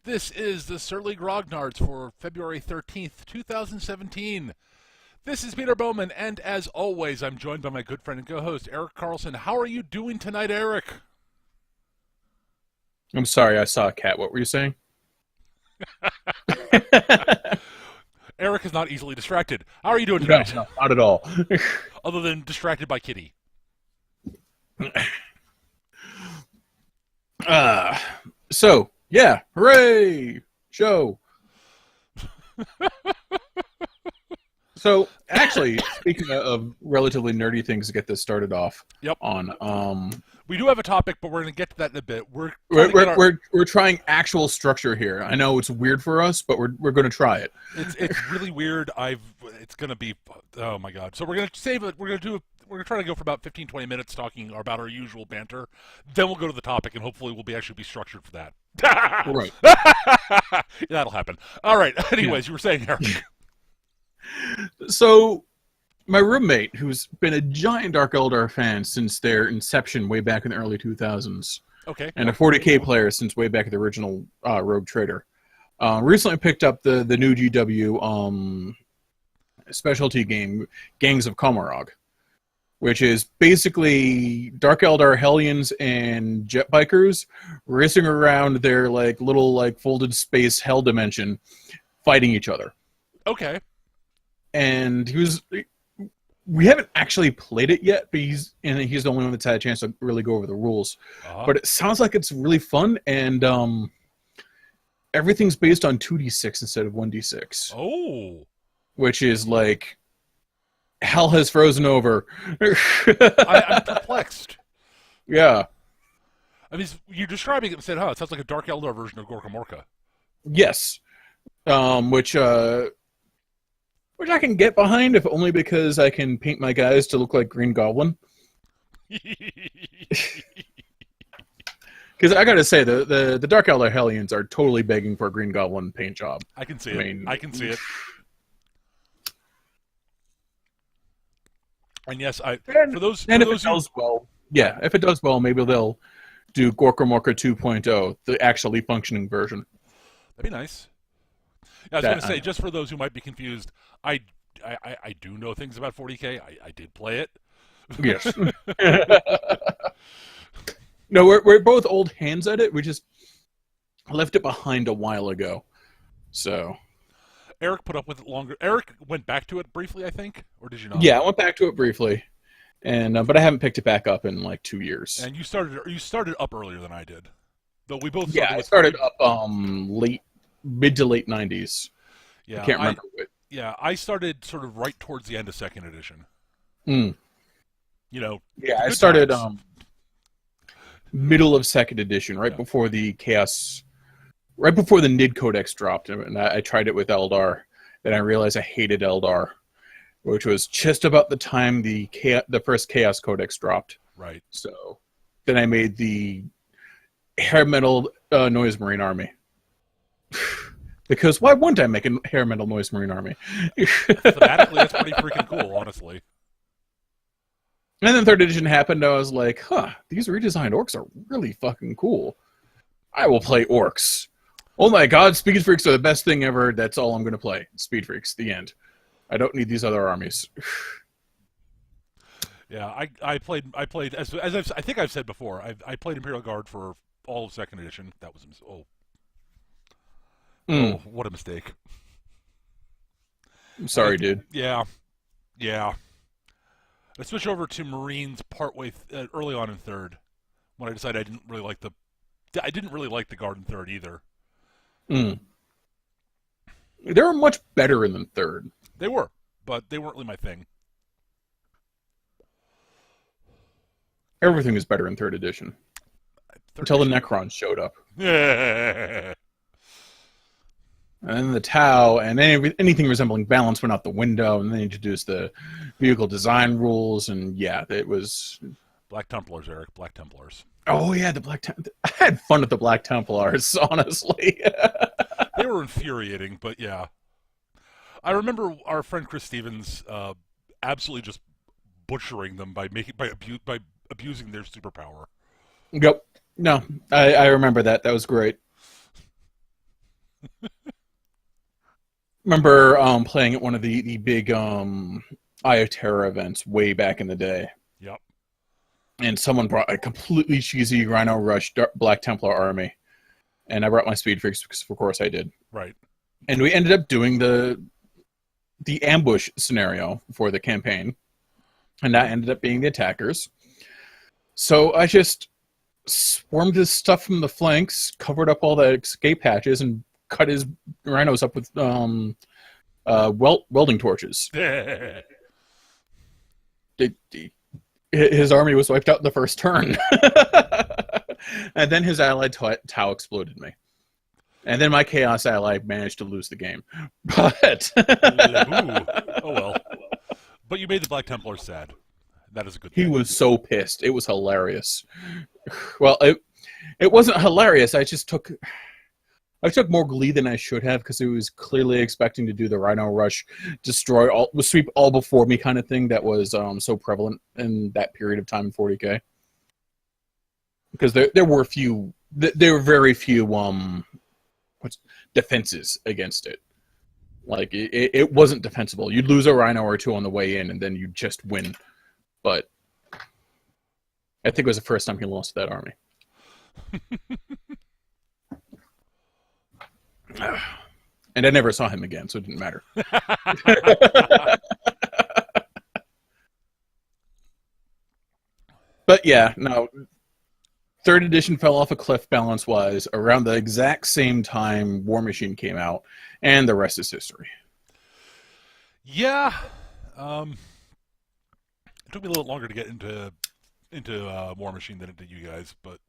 This is the Surly Grognards for February 13th, 2017. This is Peter Bowman, and as always, I'm joined by my good friend and co-host, Eric Carlson. How are you doing tonight, Eric? I'm sorry, I saw a cat. What were you saying? Eric is not easily distracted. How are you doing No, tonight? no, not at all. Other than distracted by Kitty. uh, yeah, hooray! Show. So, actually, speaking of relatively nerdy things to get this started off Yep. on, We do have a topic, but we're going to get to that in a bit. We're trying actual structure here. I know it's weird for us, but we're going to try it. It's really weird. It's going to be, oh my god. So we're going to save it. We're going to try to go for about 15-20 minutes talking about our usual banter. Then we'll go to the topic, and hopefully we'll actually be structured for that. Right. That'll happen. All right. Anyways, You were saying, Eric. So, my roommate, who's been a giant Dark Eldar fan since their inception way back in the early 2000s, Okay. and a 40k player since way back at the original Rogue Trader, recently picked up the new GW specialty game, Gangs of Komarog, which is basically Dark Eldar Hellions and jet bikers racing around their little folded space hell dimension, fighting each other. Okay. And we haven't actually played it yet, but he's the only one that's had a chance to really go over the rules. But it sounds like it's really fun, and everything's based on 2d6 instead of 1d6. Oh. Which is like, hell has frozen over. I'm perplexed. Yeah. I mean, you're describing it and said, it sounds like a Dark Eldar version of Gorka Morka. Yes. Which I can get behind, if only because I can paint my guys to look like Green Goblin. Because I gotta say, the Dark Eldar Hellions are totally begging for a Green Goblin paint job. I can see it. I can see it. And yes, if it does well, yeah, if it does well, maybe they'll do Gorka Morka 2.0, the actually functioning version. That'd be nice. Yeah, I was going to say, just for those who might be confused, I do know things about 40k. I did play it. Yes. No, we're both old hands at it. We just left it behind a while ago. So Eric put up with it longer. Eric went back to it briefly, I think, or did you not? Yeah, I went back to it briefly, and but I haven't picked it back up in 2 years. And you started up earlier than I did, though we both. I started up mid to late 90s. Yeah, I can't remember what. Yeah, I started sort of right towards the end of second edition. Mm. Yeah, I started middle of second edition, right before the Chaos, right before the Nid Codex dropped, and I tried it with Eldar. Then I realized I hated Eldar, which was just about the time the first Chaos Codex dropped. Right. So then I made the Hair Metal Noise Marine Army. Because why wouldn't I make a Hair Metal Noise Marine Army? Thematically, that's pretty freaking cool, honestly. And then third edition happened, I was like, these redesigned orcs are really fucking cool. I will play orcs. Oh my god, Speed Freaks are the best thing ever. That's all I'm going to play. Speed Freaks, the end. I don't need these other armies. Yeah, I played as I think I've said before. I played Imperial Guard for all of second edition. That was oh, what a mistake. I'm sorry, dude. Yeah. I switched over to Marines partway early on in third, when I decided I didn't really like the Guard in third either. They were much better in third. They were, but they weren't really my thing. Everything was better in third edition. Until the Necrons showed up. And then the Tau and anything resembling balance went out the window, and they introduced the vehicle design rules, and it was... Black Templars, Eric. Black Templars. Oh, yeah, the Black Templars. I had fun with the Black Templars, honestly. They were infuriating, but yeah. I remember our friend Chris Stevens absolutely just butchering them by abusing their superpower. Yep. No, I remember that. That was great. Remember playing at one of the big Eye of Terror events way back in the day, Yep. and someone brought a completely cheesy Rhino Rush Black Templar army, and I brought my speed freaks because of course I did. Right. And we ended up doing the ambush scenario for the campaign, and that ended up being the attackers. So I just swarmed his stuff from the flanks, covered up all the escape hatches, and cut his rhinos up with welding torches. His army was wiped out in the first turn. And then his allied Tau exploded me. And then my Chaos ally managed to lose the game. But Ooh. Oh well. But you made the Black Templar sad. That is a good thing. he was so pissed. It was hilarious. Well, it wasn't hilarious. I took more glee than I should have because he was clearly expecting to do the Rhino Rush, destroy all, sweep all before me kind of thing that was so prevalent in that period of time in 40K. Because there were very few defenses against it. Like it wasn't defensible. You'd lose a Rhino or two on the way in, and then you'd just win. But I think it was the first time he lost to that army. And I never saw him again, so it didn't matter. But yeah, no. Third edition fell off a cliff balance-wise around the exact same time War Machine came out, and the rest is history. Yeah. It took me a little longer to get into War Machine than it did you guys, but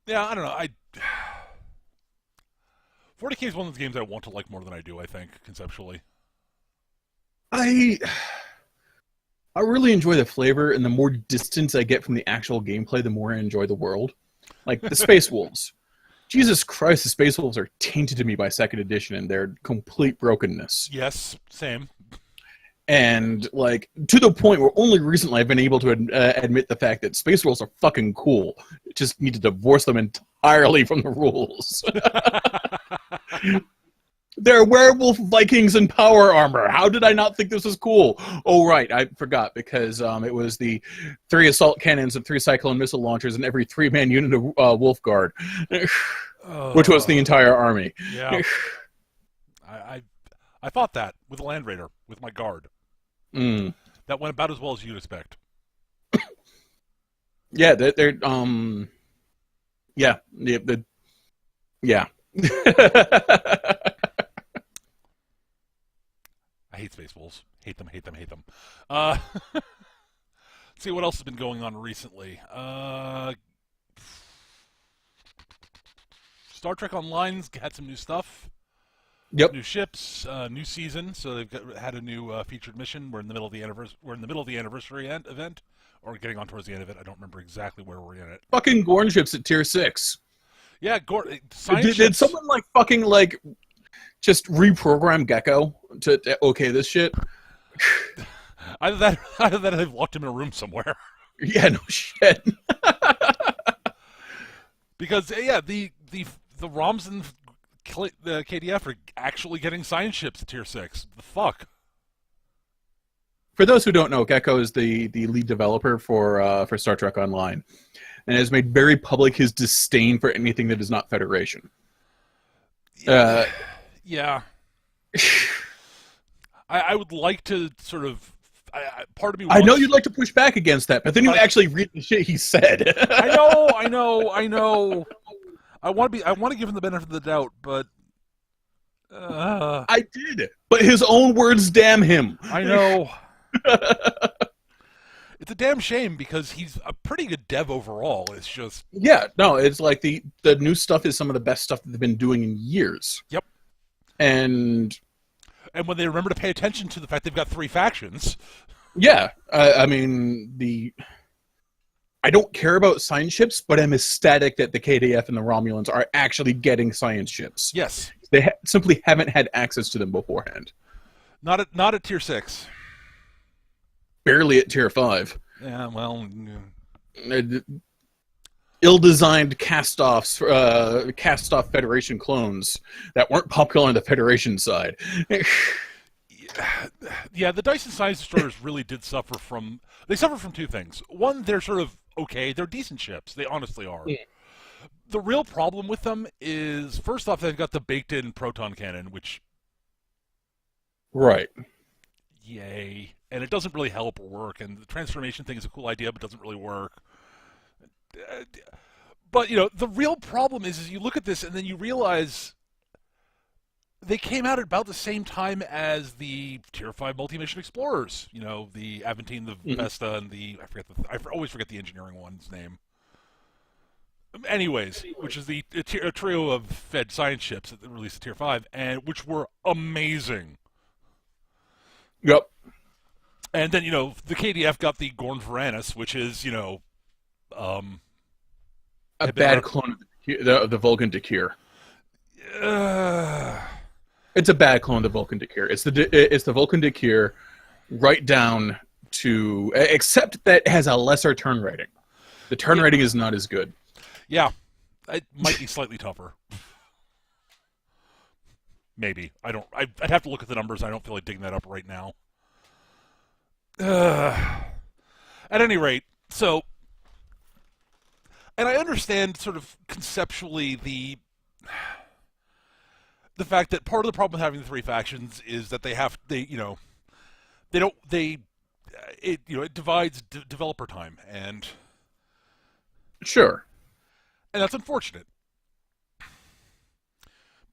yeah, I don't know. 40K is one of those games I want to like more than I do, I think, conceptually. I really enjoy the flavor, and the more distance I get from the actual gameplay, the more I enjoy the world. Like the Space Wolves. Jesus Christ, the Space Wolves are tainted to me by second edition and their complete brokenness. Yes, same. And like to the point where only recently I've been able to admit the fact that Space Wolves are fucking cool. Just need to divorce them entirely from the rules. They're werewolf Vikings in power armor. How did I not think this was cool? Oh, right. I forgot because it was the 3 assault cannons and 3 cyclone missile launchers and every 3-man unit of Wolf Guard, which was the entire army. Yeah. I fought that with a Land Raider, with my guard. Mm. That went about as well as you'd expect. Yeah, they're yeah. I hate Space Wolves. Hate them, hate them, hate them. Let's see what else has been going on recently. Star Trek Online's had some new stuff. Yep. New ships, new season. So they've had a new featured mission. We're in the middle of the anniversary event, or getting on towards the end of it. I don't remember exactly where we're in it. Fucking Gorn ships at tier 6. Yeah, did someone just reprogram Gecko to okay this shit? Either that or they've locked him in a room somewhere. Yeah, no shit. Because yeah, the ROMs and the KDF are actually getting science ships at tier 6. The fuck. For those who don't know, Gecko is the lead developer for Star Trek Online, and has made very public his disdain for anything that is not Federation. Yeah. I would like to sort of. Part of me. I know you'd like to push back against that, but then you actually read the shit he said. I know. I want to give him the benefit of the doubt, but I did. But his own words damn him. I know. It's a damn shame because he's a pretty good dev overall. It's just it's like the new stuff is some of the best stuff that they've been doing in years. Yep. And when they remember to pay attention to the fact they've got 3 factions. Yeah, I mean I don't care about science ships, but I'm ecstatic that the KDF and the Romulans are actually getting science ships. Yes, they simply haven't had access to them beforehand. Not at tier 6. Barely at tier 5. Yeah, well, ill-designed cast-off Federation clones that weren't popular on the Federation side. Yeah, the Dyson Science Destroyers really did suffer from. They suffer from two things. One, they're sort of okay. They're decent ships. They honestly are. Yeah. The real problem with them is, first off, they've got the baked-in proton cannon, which, Right. yay, and it doesn't really help or work. And the transformation thing is a cool idea, but doesn't really work. But the real problem is you look at this and then you realize they came out at about the same time as the Tier 5 multi-mission explorers. The Aventine, the Vesta, and I always forget the engineering one's name. Anyways, which is a trio of Fed science ships that released the Tier 5, and which were amazing. Yep. And then, the KDF got the Gorn Varanus, which is, a bad clone of the Vulcan Dakir. It's a bad clone of the Vulcan Dakir. It's the Vulcan Dakir right down to, except that it has a lesser turn rating. The turn rating is not as good. Yeah, it might be slightly tougher. Maybe. I'd have to look at the numbers. I don't feel like digging that up right now. At any rate, so, and I understand sort of conceptually the fact that part of the problem with having the three factions is that it divides developer time, and Sure. that's unfortunate.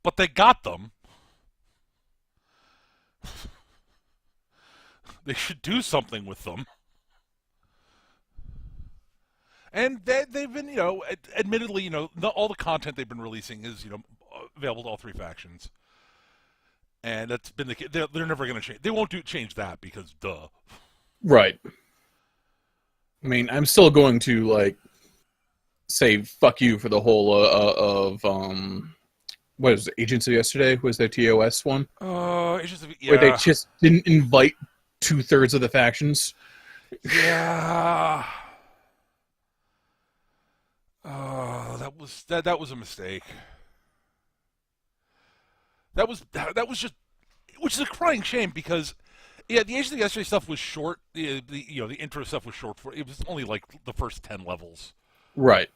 But they got them. They should do something with them. And they've been, admittedly, all the content they've been releasing is, available to all three factions. And that's been the case. They're never going to change. They won't change that because, duh. Right. I mean, I'm still going to, say fuck you for the whole what was it, Agents of Yesterday? Was their TOS one? Agents of, yeah. Where they just didn't invite 2/3 of the factions. Yeah. That was a mistake. That was just, which is a crying shame because, yeah, the Agents of Yesterday stuff was short. The intro stuff was short. It was only like the first 10 levels. Right.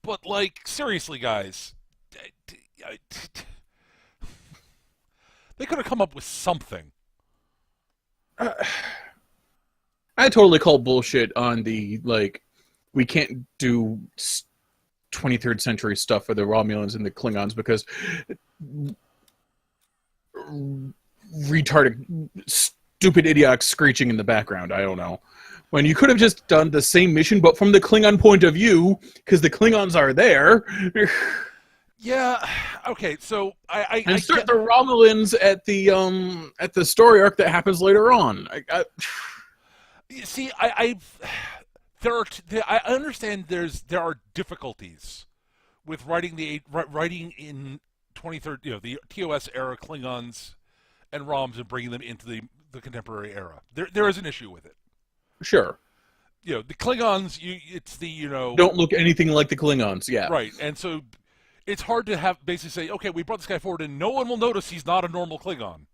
But seriously, guys, they could have come up with something. I totally call bullshit on the, we can't do 23rd century stuff for the Romulans and the Klingons because retarded, stupid idiotic screeching in the background. I don't know. When you could have just done the same mission, but from the Klingon point of view, because the Klingons are there. Yeah. Okay. So I start the Romulans at the story arc that happens later on. See, I understand there are difficulties with writing in 23rd, the TOS era Klingons and ROMs and bringing them into the contemporary era. There is an issue with it. Sure. The Klingons, it's the don't look anything like the Klingons. Yeah. Right, and so it's hard to have basically say, okay, we brought this guy forward, and no one will notice he's not a normal Klingon.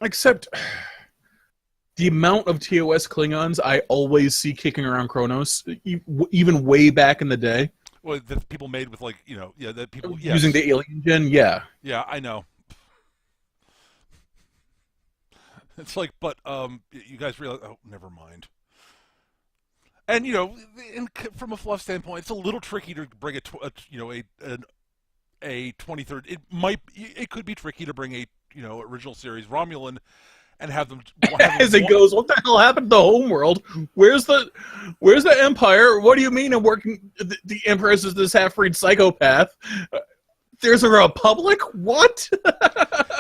Except the amount of TOS Klingons I always see kicking around Kronos, even way back in the day. Well, that people made with that people using the alien gen, yeah. Yeah, I know. It's like, but you guys realize? Oh, never mind. And from a fluff standpoint, it's a little tricky to bring a 23rd. It could be tricky to bring a original series Romulan and have them as it goes. What the hell happened to the homeworld? Where's the Empire? What do you mean? I'm working. The Empress is this half-breed psychopath. There's a republic? What?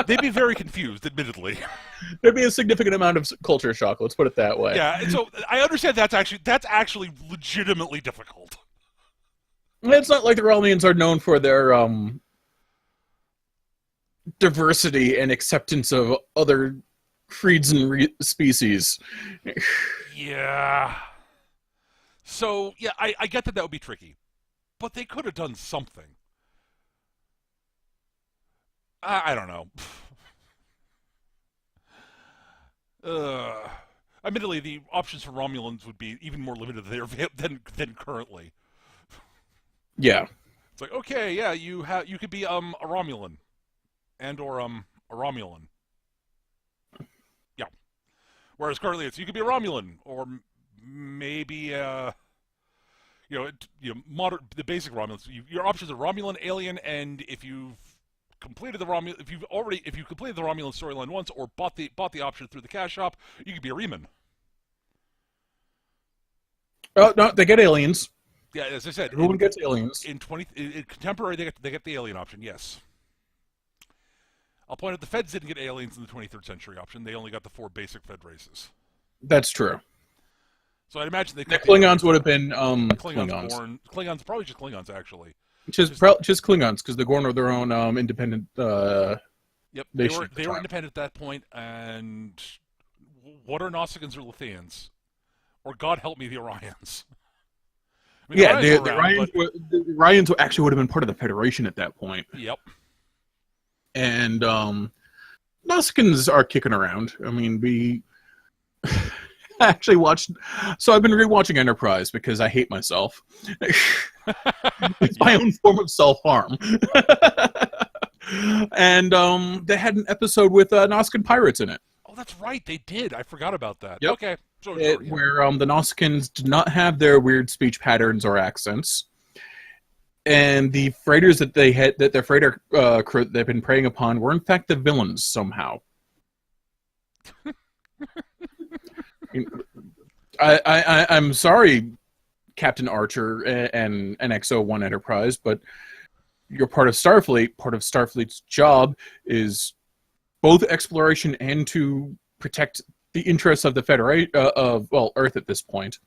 They'd be very confused, admittedly. There'd be a significant amount of culture shock, let's put it that way. Yeah, and so I understand that's actually legitimately difficult. It's not like the Romulans are known for their diversity and acceptance of other creeds and species. Yeah. So yeah, I get that that would be tricky, but they could have done something. I don't know. Uh, Admittedly, the options for Romulans would be even more limited than currently. Yeah. It's like, okay, yeah, you could be a Romulan and or a Romulan. Yeah. Whereas currently it's you could be a Romulan or maybe the basic Romulans. Your options are Romulan, alien, and if you've completed the Romulan, if you completed the Romulan storyline once or bought the option through the cash shop, you could be a Reman. Oh no, they get aliens. Yeah, as I said, Everyone gets aliens. in contemporary they get the alien option. Yes, I'll point out the Feds didn't get aliens in the 23rd century option. They only got the 4 basic Fed races. That's true. So I'd imagine they The could be Klingons would have been Klingons born. Klingons probably just Klingons actually. just Klingons because the Gorn are their own independent Yep, nation. they were independent at that point. And what are Nausicaans or Lithians? Or God help me, the Orions. I mean, Yeah, the the Orions Ryans, the Ryans actually would have been part of the Federation at that point. Yep. And Nausicaans are kicking around. I mean, we actually watched. So I've been rewatching Enterprise because I hate myself. It's my own form of self-harm. And they had an episode with Nausicaan pirates in it. Oh, that's right. They did. I forgot about that. Yep. Okay. Sure, Yeah. Where the Nausicaans did not have their weird speech patterns or accents. And the freighters that they had, that their freighter crew they've been preying upon, were in fact the villains somehow. I'm sorry, Captain Archer and NX-01 Enterprise, but you're part of Starfleet. Part of Starfleet's job is both exploration and to protect the interests of the Federation of Earth at this point.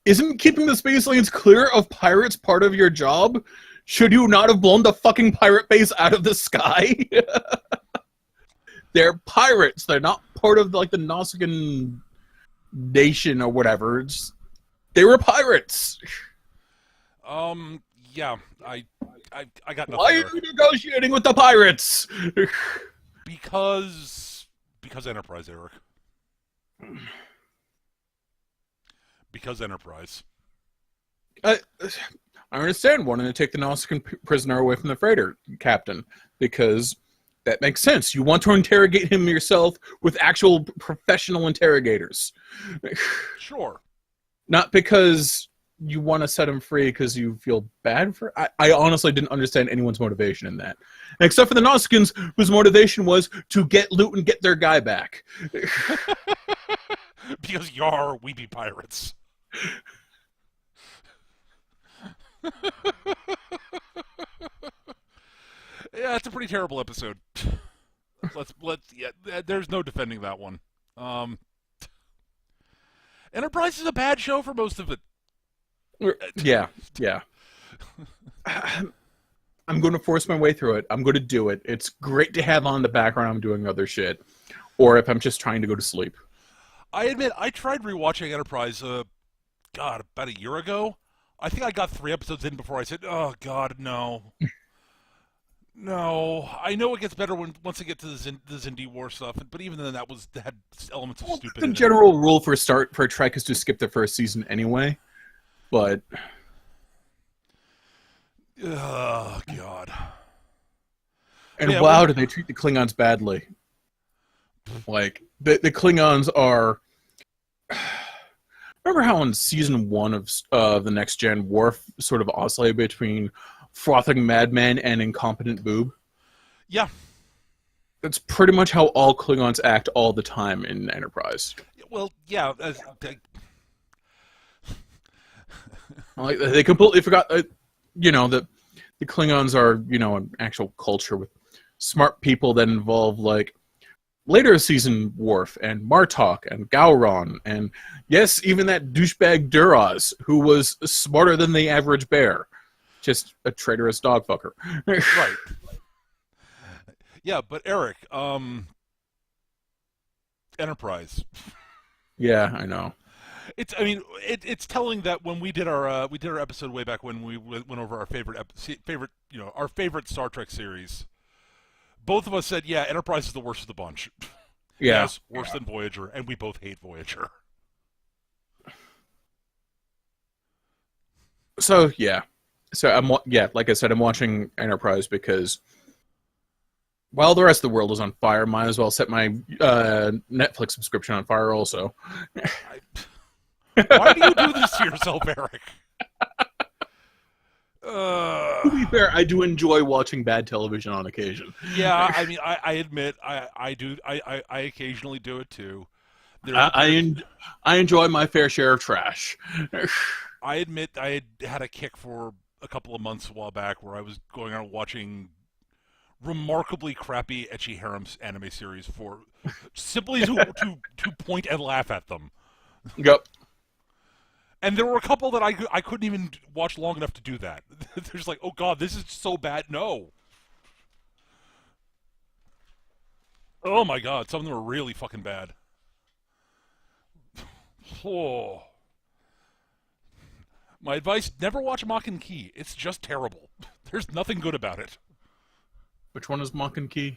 Isn't keeping the space lanes clear of pirates part of your job? Should you not have blown the fucking pirate base out of the sky? They're pirates. They're not part of like the Nausicaan nation or whatever. They were pirates. Yeah. I got nothing. Why are you negotiating with the pirates? Because Enterprise, Eric. Because Enterprise. I understand wanting to take the Nausicaan prisoner away from the freighter captain, because that makes sense. You want to interrogate him yourself with actual professional interrogators. Sure. Not because you want to set him free because you feel bad for... I honestly didn't understand anyone's motivation in that. Except for the Nausicaans, whose motivation was to get loot and get their guy back. Because we be pirates. Yeah, it's a pretty terrible episode. There's no defending that one. Enterprise is a bad show for most of it. Yeah. I'm going to force my way through it. I'm going to do it. It's great to have on the background. I'm doing other shit, or if I'm just trying to go to sleep. I admit, I tried rewatching Enterprise, about a year ago. I think I got 3 episodes in before I said, oh, God, no. No. I know it gets better once I get to the Zindi War stuff, but even then that had elements of stupidity. The general rule for a Trek is to skip the first season anyway, but... Oh, God. And wow, do they treat the Klingons badly. Like, the Klingons are... Remember how in season 1 of the Next Gen, Worf sort of oscillated between frothing madman and incompetent boob? Yeah. That's pretty much how all Klingons act all the time in Enterprise. Well, yeah. Like, they completely forgot, that the Klingons are, an actual culture with smart people that involve, like, later season Worf and Martok and Gowron and, yes, even that douchebag Duras, who was smarter than the average bear. Just a traitorous dogfucker. Right. Yeah, but Eric, Enterprise. Yeah, I know. I mean, it's telling that when we did our episode way back when we went over our favorite, our favorite Star Trek series. Both of us said, yeah, Enterprise is the worst of the bunch. Yeah. Yes, worse than Voyager, and we both hate Voyager. So yeah, yeah, like I said, I'm watching Enterprise because while the rest of the world is on fire, might as well set my Netflix subscription on fire also. I, why do you do this to yourself, Eric? To be fair, I do enjoy watching bad television on occasion. Yeah, I mean, I admit I do I occasionally do it too. I, I enjoy my fair share of trash. I admit I had a kick for a couple of months a while back where I was going out watching remarkably crappy ecchi harem anime series for simply to point and laugh at them. Yep. And there were a couple that I couldn't even watch long enough to do that. They're just like, oh god, this is so bad. No. Oh my god, some of them are really fucking bad. Oh. My advice, never watch Mock and Key. It's just terrible. There's nothing good about it. Which one is Mock and Key?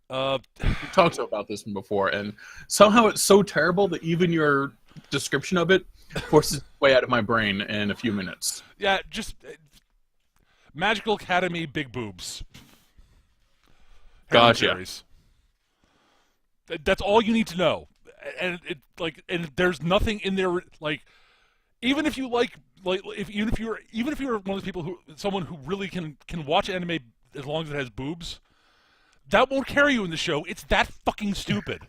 Uh, We talked about this one before, and somehow it's so terrible that even your description of it forces its way out of my brain in a few minutes. yeah, just Magical Academy big boobs. Harem Gotcha. series. That's all you need to know. And there's nothing in there like even if you even if you're one of those people someone who really can watch anime as long as it has boobs, that won't carry you in the show. It's that fucking stupid.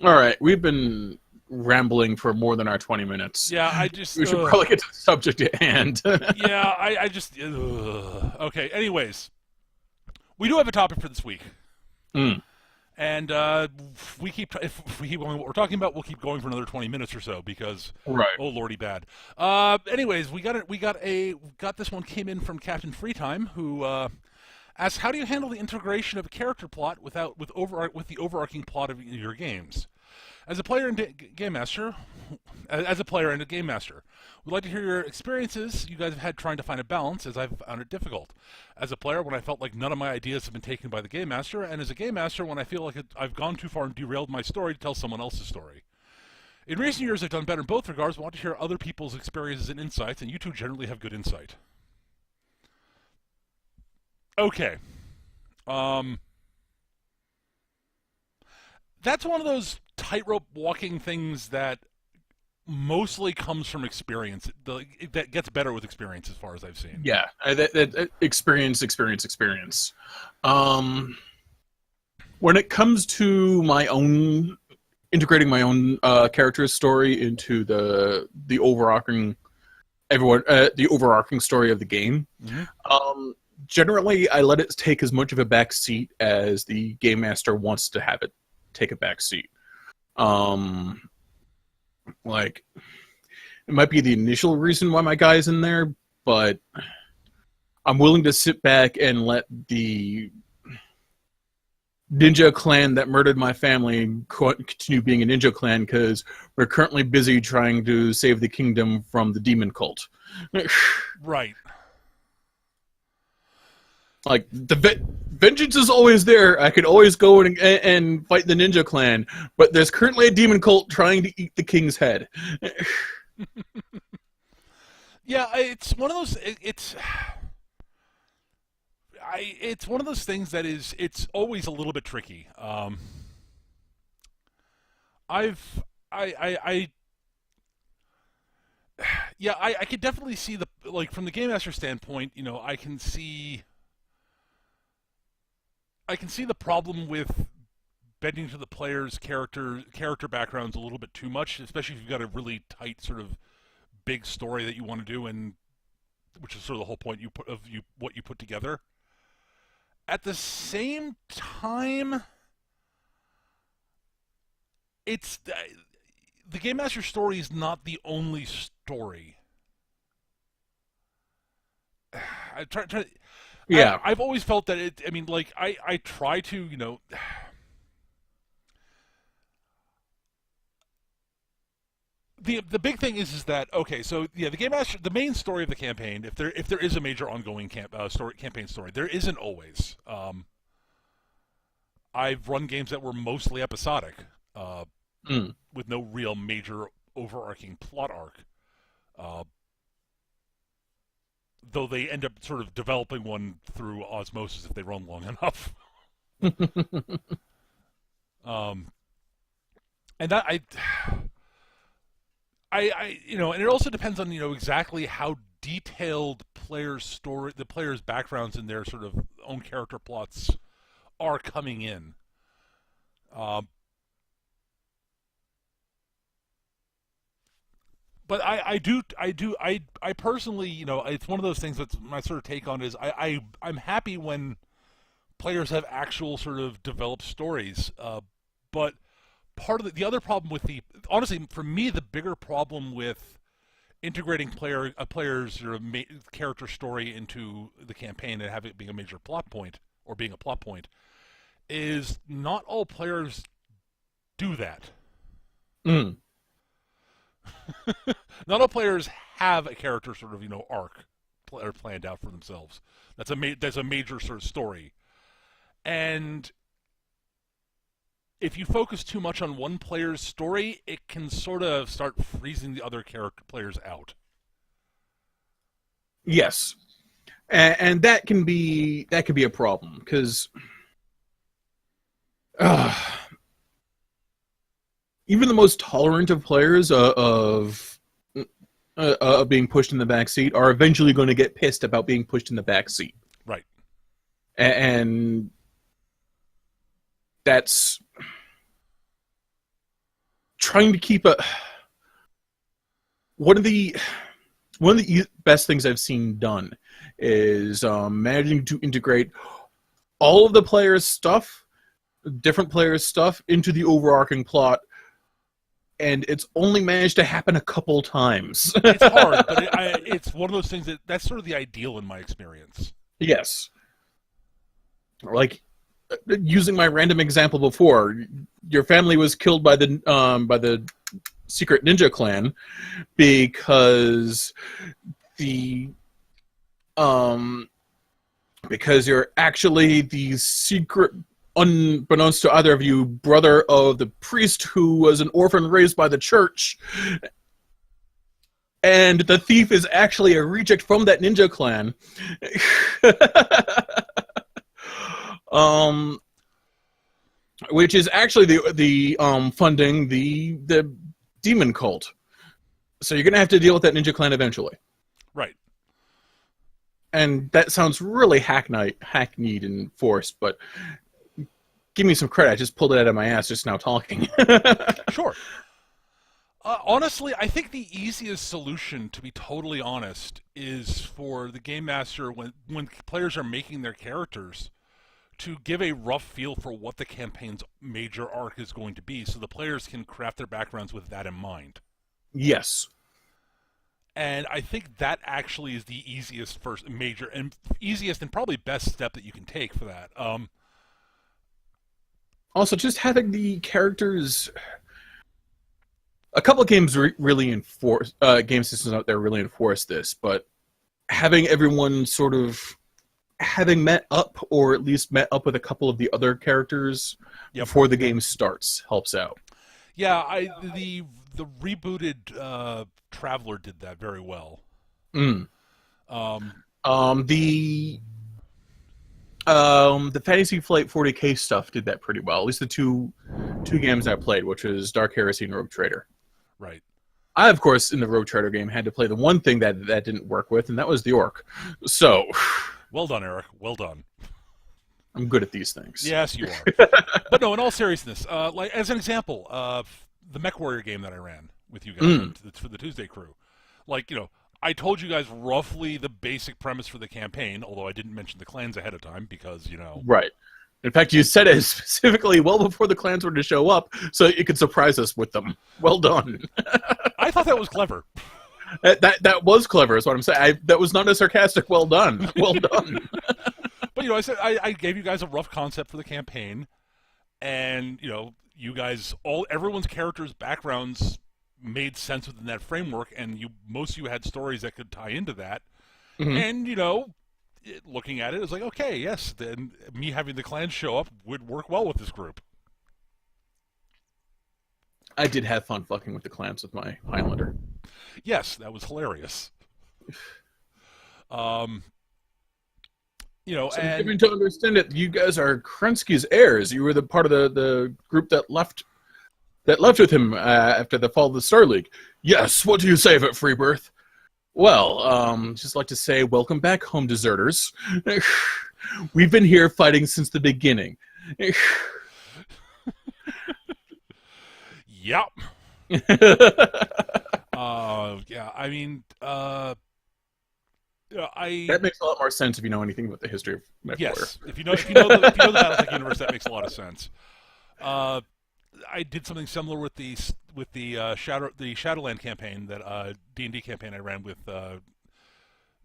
All right, we've been rambling for more than our 20 minutes. Yeah, I just We should probably get to the subject at hand. yeah, I just okay. Anyways, we do have a topic for this week. Mm. And we keep if we keep going what we're talking about, we'll keep going for another 20 minutes or so because Right. oh lordy bad. Anyways, we got this one came in from Captain Freetime who asks how do you handle the integration of a character plot with the overarching plot of your games? As a player and game master, we'd like to hear your experiences you guys have had trying to find a balance, as I've found it difficult. As a player, when I felt like none of my ideas have been taken by the game master, and as a game master, when I feel like I've gone too far and derailed my story to tell someone else's story. In recent years, I've done better in both regards, but want to hear other people's experiences and insights, and you two generally have good insight. Okay. That's one of those tightrope walking things that mostly comes from experience. That gets better with experience, as far as I've seen. Yeah, that experience. When it comes to my own integrating my own character's story into the overarching the overarching story of the game, generally I let it take as much of a back seat as the game master wants to have it take a back seat. Like, it might be the initial reason why my guy's in there, but I'm willing to sit back and let the ninja clan that murdered my family continue being a ninja clan because we're currently busy trying to save the kingdom from the demon cult. Right. Like, the vengeance is always there. I could always go and fight the ninja clan, but there's currently a demon cult trying to eat the king's head. Yeah, it's one of those. It's one of those things that it's always a little bit tricky. I could definitely see from the game master standpoint. I can see the problem with bending to the player's character backgrounds a little bit too much, especially if you've got a really tight sort of big story that you want to do, and which is sort of the whole point what you put together. At the same time, it's the game master story is not the only story. I try. Yeah. I've always felt that I try to, the big thing is that okay, so yeah, the game master, the main story of the campaign, if there is a major ongoing campaign story, there isn't always. I've run games that were mostly episodic, uh, Mm. with no real major overarching plot arc. Uh, though they end up sort of developing one through osmosis if they run long enough. Um, and that and it also depends on exactly how detailed the players' backgrounds and their sort of own character plots are coming in. Um, but I personally, it's one of those things that's my sort of take on is I'm happy when players have actual sort of developed stories. But part of the other problem with honestly for me the bigger problem with integrating a player's sort of character story into the campaign and having it being a major plot point or being a plot point is not all players do that. Mm. Not all players have a character sort of arc planned out for themselves. That's a major sort of story, and if you focus too much on one player's story, it can sort of start freezing the other character players out. Yes, and that can be a problem because even the most tolerant of players of being pushed in the back seat are eventually going to get pissed about being pushed in the back seat. Right. And that's trying to keep one of the best things I've seen done is managing to integrate all of the players' stuff, different players' stuff, into the overarching plot. And it's only managed to happen a couple times. It's hard, but it's one of those things that's sort of the ideal in my experience. Yes. Like, using my random example before, your family was killed by the secret ninja clan because because you're actually the secret, unbeknownst to either of you, brother of the priest who was an orphan raised by the church, and the thief is actually a reject from that ninja clan. Which is actually the funding the demon cult. So you're gonna have to deal with that ninja clan eventually. Right. And that sounds really hackneyed and forced, but give me some credit. I just pulled it out of my ass just now talking. Sure. Honestly, I think the easiest solution, to be totally honest, is for the game master when players are making their characters to give a rough feel for what the campaign's major arc is going to be, so the players can craft their backgrounds with that in mind. Yes. And I think that actually is the easiest and probably best step that you can take for that. Also, just having the characters. A couple of games really enforce game systems out there really enforce this, but having everyone sort of having met up, or at least met up with a couple of the other characters before the game starts, helps out. Yeah, the rebooted Traveler did that very well. Mm. The Fantasy Flight 40K stuff did that pretty well. At least the two games I played, which was Dark Heresy and Rogue Trader. Right. I, of course, in the Rogue Trader game, had to play the one thing that didn't work with, and that was the orc. So, well done, Eric. Well done. I'm good at these things. Yes, you are. But no, in all seriousness, like as an example, the Mech Warrior game that I ran with you guys for the Tuesday crew, like I told you guys roughly the basic premise for the campaign, although I didn't mention the clans ahead of time because Right. In fact, you said it specifically well before the clans were to show up, so you could surprise us with them. Well done. I thought that was clever. That was clever, is what I'm saying. That was not a sarcastic well done. Well done. But I said I gave you guys a rough concept for the campaign, and you guys everyone's characters' backgrounds made sense within that framework, and most of you had stories that could tie into that. Hmm. And looking at it, it's like, okay, yes, then me having the clans show up would work well with this group. I did have fun fucking with the clans with my Highlander. Yes, that was hilarious. Um, So I'm and given to understand that you guys are Krensky's heirs. You were the part of the group that left with him after the fall of the Star League. Yes. What do you say of it, Freebirth? Well, just like to say, welcome back, home deserters. We've been here fighting since the beginning. yep. Yeah, I mean, That makes a lot more sense if you know anything about the history of MechWarrior. yes, if you know the BattleTech universe, that makes a lot of sense. I did something similar with the Shadowland campaign, that D&D campaign I ran with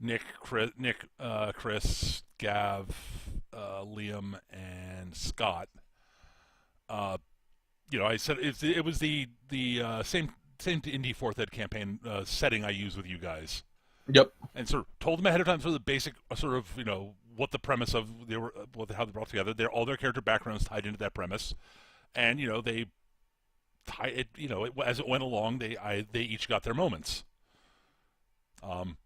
Nick, Chris, Gav, Liam, and Scott. I said it was the same D&D fourth ed campaign setting I used with you guys. Yep. And sort of told them ahead of time sort of the basic sort of what the premise of how they brought together. All their character backgrounds tied into that premise, and they tie it. As it went along, they each got their moments.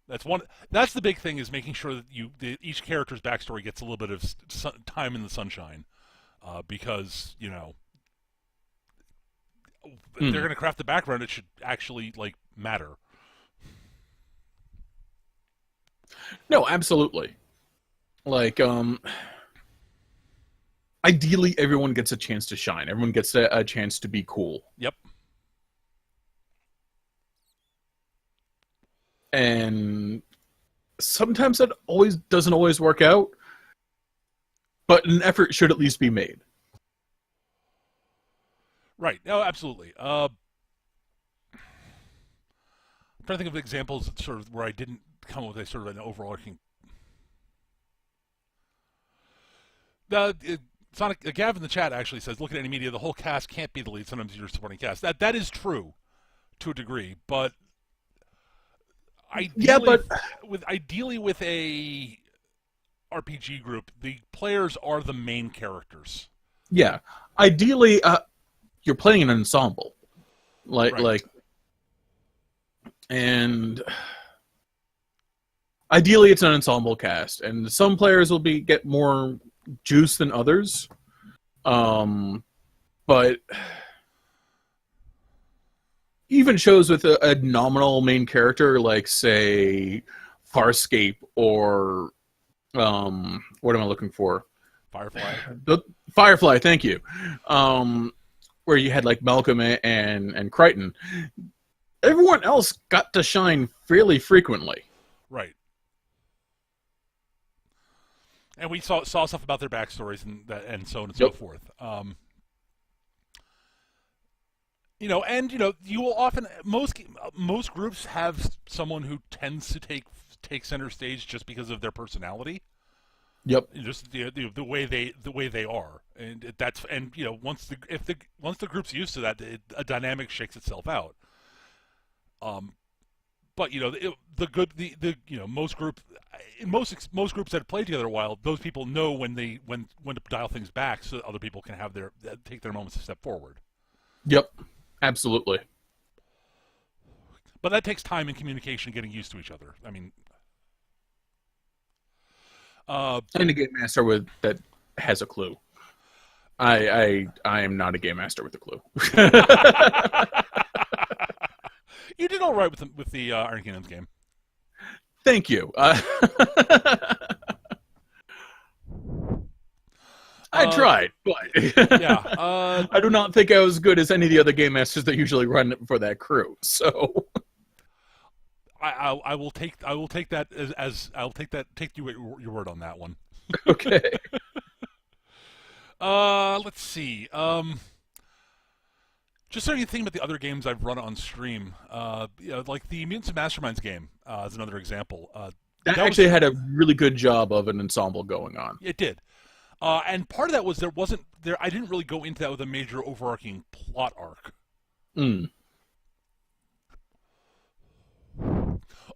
That's the big thing, is making sure that each character's backstory gets a little bit of time in the sunshine, because if they're going to craft the background, it should actually matter. No, absolutely. Ideally, everyone gets a chance to shine. Everyone gets a chance to be cool. Yep. And sometimes that doesn't always work out, but an effort should at least be made. Right. Oh, absolutely. I'm trying to think of examples sort of where I didn't come up with a sort of an overarching. Sonic Gav in the chat actually says, "Look at any media, the whole cast can't be the lead. Sometimes you're supporting cast." That is true, to a degree, but ideally with a RPG group, the players are the main characters. Yeah, ideally, you're playing an ensemble, and ideally it's an ensemble cast, and some players will get more juice than others, but even shows with a nominal main character, like say Farscape or what am I looking for? Firefly, thank you. Where you had like Malcolm and Crichton. Everyone else got to shine fairly frequently. Right. And we saw stuff about their backstories and so on and so forth. You will often most groups have someone who tends to take center stage just because of their personality. Yep. Just the way they are, and once the group's used to that, a dynamic shakes itself out. But most groups that have played together a while, those people know when to dial things back so that other people can take their moments to step forward. Yep, absolutely. But that takes time and communication, getting used to each other. I mean, and a game master that has a clue. I am not a game master with a clue. You did all right with the Iron Kingdoms game. Thank you. I tried, but yeah, I do not think I was as good as any of the other game masters that usually run for that crew. So I will take that as take your word on that one. Okay. Let's see. Just starting to think about the other games I've run on stream. Like the Mutants and Masterminds game is another example. That actually had a really good job of an ensemble going on. It did. And part of that was I didn't really go into that with a major overarching plot arc. Mm.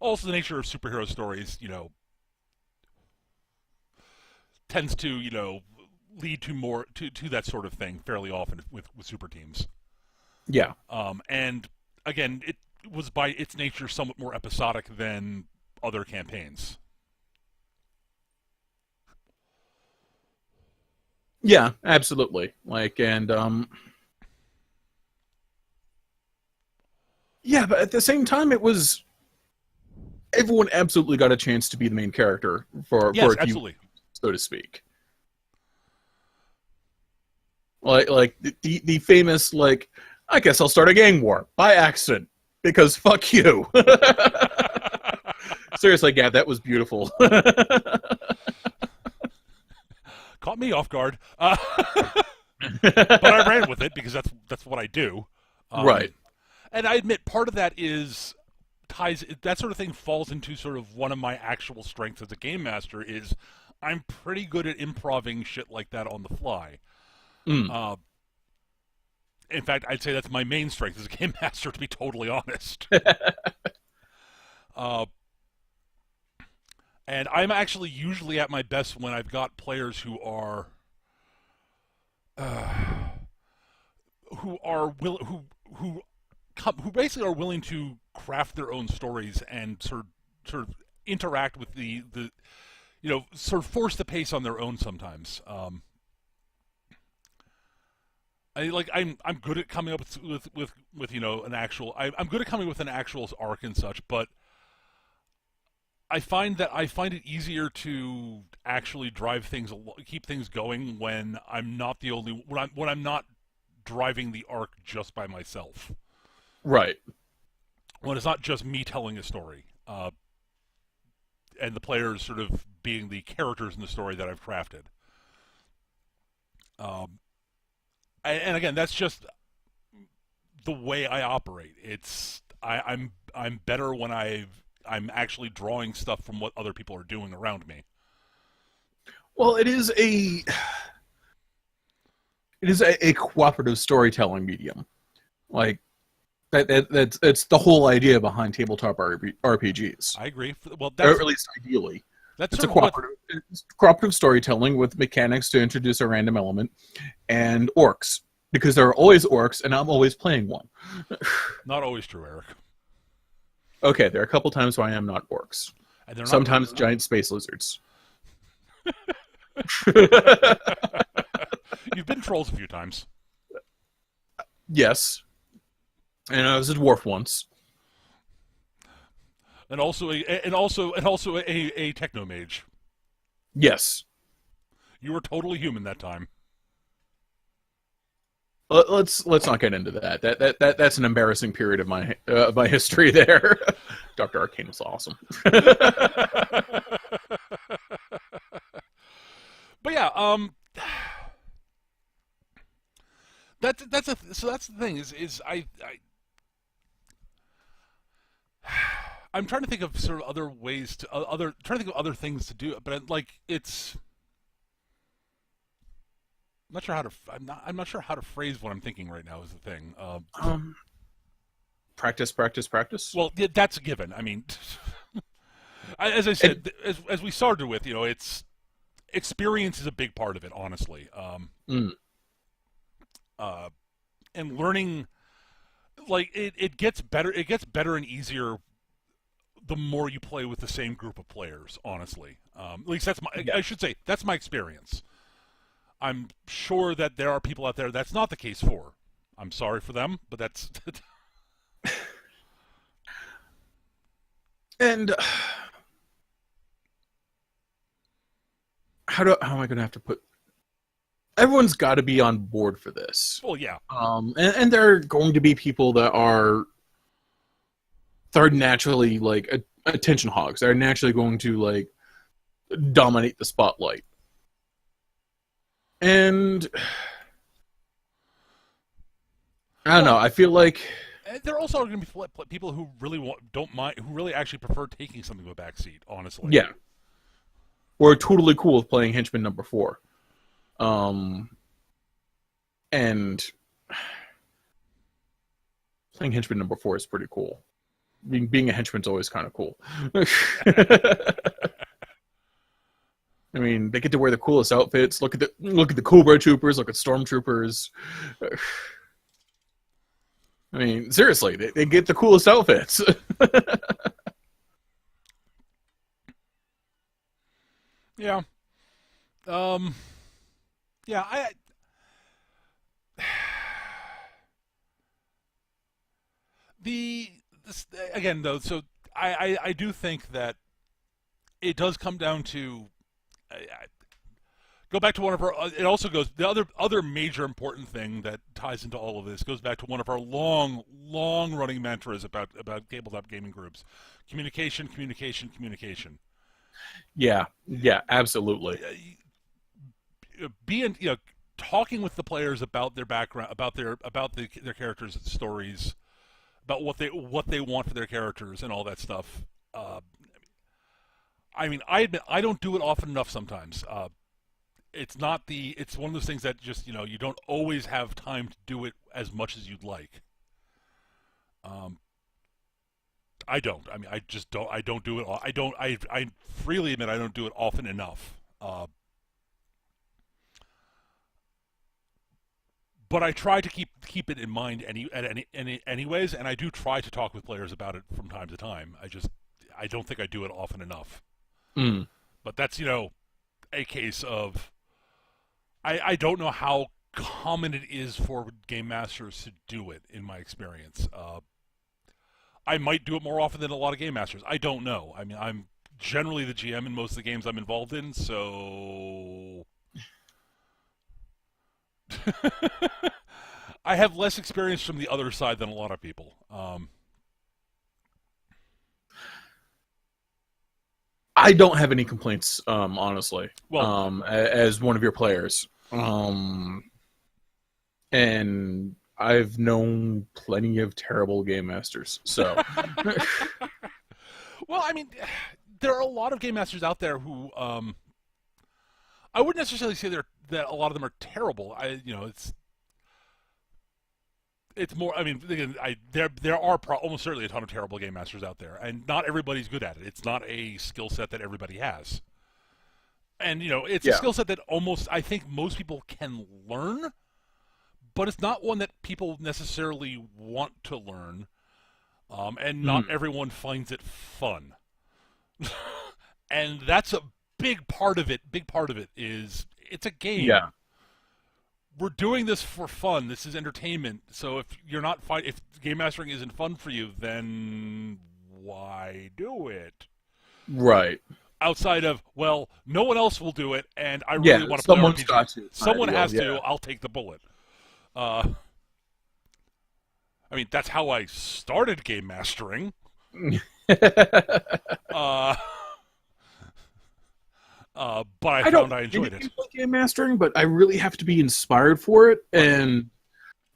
Also, the nature of superhero stories, tends to lead to more to that sort of thing fairly often with super teams. Yeah. And again, it was by its nature somewhat more episodic than other campaigns. Yeah, absolutely. Yeah, but at the same time, it was everyone absolutely got a chance to be the main character for Yes, a few, absolutely. so to speak. Like the famous I guess I'll start a gang war by accident because fuck you. Seriously, Gav, that was beautiful. Caught me off guard, but I ran with it because that's what I do. Right. And I admit part of that is ties that sort of thing falls into sort of one of my actual strengths as a game master is I'm pretty good at improving shit like that on the fly. Mm. Uh, in fact, I'd say that's my main strength as a game master, to be totally honest. Uh, and I'm actually usually at my best when I've got players uh, who are who basically are willing to craft their own stories and sort of interact with the sort of force the pace on their own sometimes. I'm good at coming up with an actual I'm good at coming with an actual arc and such, but I find it easier to actually drive things keep things going when I'm not the only when I'm not driving the arc just by myself. Right. When it's not just me telling a story, and the players sort of being the characters in the story that I've crafted. And again, that's just the way I operate. I'm better when I'm actually drawing stuff from what other people are doing around me. Well, it is a cooperative storytelling medium. Like that's the whole idea behind tabletop RPGs. I agree. Well, Or at least ideally. that's It's a sort of what. cooperative storytelling with mechanics to introduce a random element and orcs. Because there are always orcs, and I'm always playing one. Not always true, Eric. Okay, there are a couple times where I am not orcs. And they're not. Sometimes giant space lizards. You've been trolls a few times. Yes. And I was a dwarf once. And also a techno mage. Yes. You were totally human that time. Let's not get into that. That's an embarrassing period of my history there. Dr. Arcane was awesome. But yeah, that's that's the thing is I'm trying to think of sort of other ways to trying to think of other things to do, but it's I'm not sure how to I'm not sure how to phrase what I'm thinking right now is the thing. Practice, practice, practice. Well, yeah, that's a given. I mean, as I said, as we started with, it's experience is a big part of it, honestly. And learning, it gets better. It gets better and easier the more you play with the same group of players. Honestly, at least that's my. Yeah. I should say that's my experience. I'm sure that there are people out there that's not the case for. I'm sorry for them, but that's. And how am I going to have to put? Everyone's got to be on board for this. Well, yeah. And there are going to be people that are naturally attention hogs. They're naturally going to dominate the spotlight. And I don't know. I feel like There also are going to be people who really don't mind, who really actually prefer taking something to a backseat. Honestly, yeah, we're totally cool with playing henchman number 4. And playing henchman number 4 is pretty cool. being a henchman's always kind of cool. I mean, they get to wear the coolest outfits. Look at the Cobra Troopers. Look at Stormtroopers. I mean, seriously, they get the coolest outfits. Yeah. Um. Yeah. Again though. So I do think that it does come down to go back to one of our. It also goes the other major important thing that ties into all of this goes back to one of our long running mantras about tabletop gaming groups: communication, communication, communication. Yeah, absolutely. Being talking with the players about their background, their characters' stories, about what they want for their characters and all that stuff. I mean, I admit I don't do it often enough sometimes. It's one of those things that just you don't always have time to do it as much as you'd like. I don't. I mean, I just don't. I don't do it. I don't. I freely admit I don't do it often enough. But I try to keep it in mind anyways, and I do try to talk with players about it from time to time. I don't think I do it often enough. Mm. But that's a case of I don't know how common it is for game masters to do it in my experience. I might do it more often than a lot of game masters. I don't know. I mean, I'm generally the GM in most of the games I'm involved in, so I have less experience from the other side than a lot of people. I don't have any complaints, honestly. Well, as one of your players, and I've known plenty of terrible game masters. So, well, I mean, there are a lot of game masters out there who I wouldn't necessarily say that a lot of them are terrible. It's more. I mean, again, there are almost certainly a ton of terrible game masters out there, and not everybody's good at it. It's not a skill set that everybody has, and it's a yeah. skill set that almost I think most people can learn, but it's not one that people necessarily want to learn, and not Mm. everyone finds it fun, and that's a big part of it. Big part of it is it's a game. Yeah. We're doing this for fun. This is entertainment. So if you're not if game mastering isn't fun for you, then why do it? Right. Outside of no one else will do it, and I Yeah. really want to play Someone's RPG. got to. Someone has Yeah. to. I'll take the bullet. I mean, that's how I started game mastering. Uh, but I found I enjoyed it. Like game mastering, but I really have to be inspired for it, and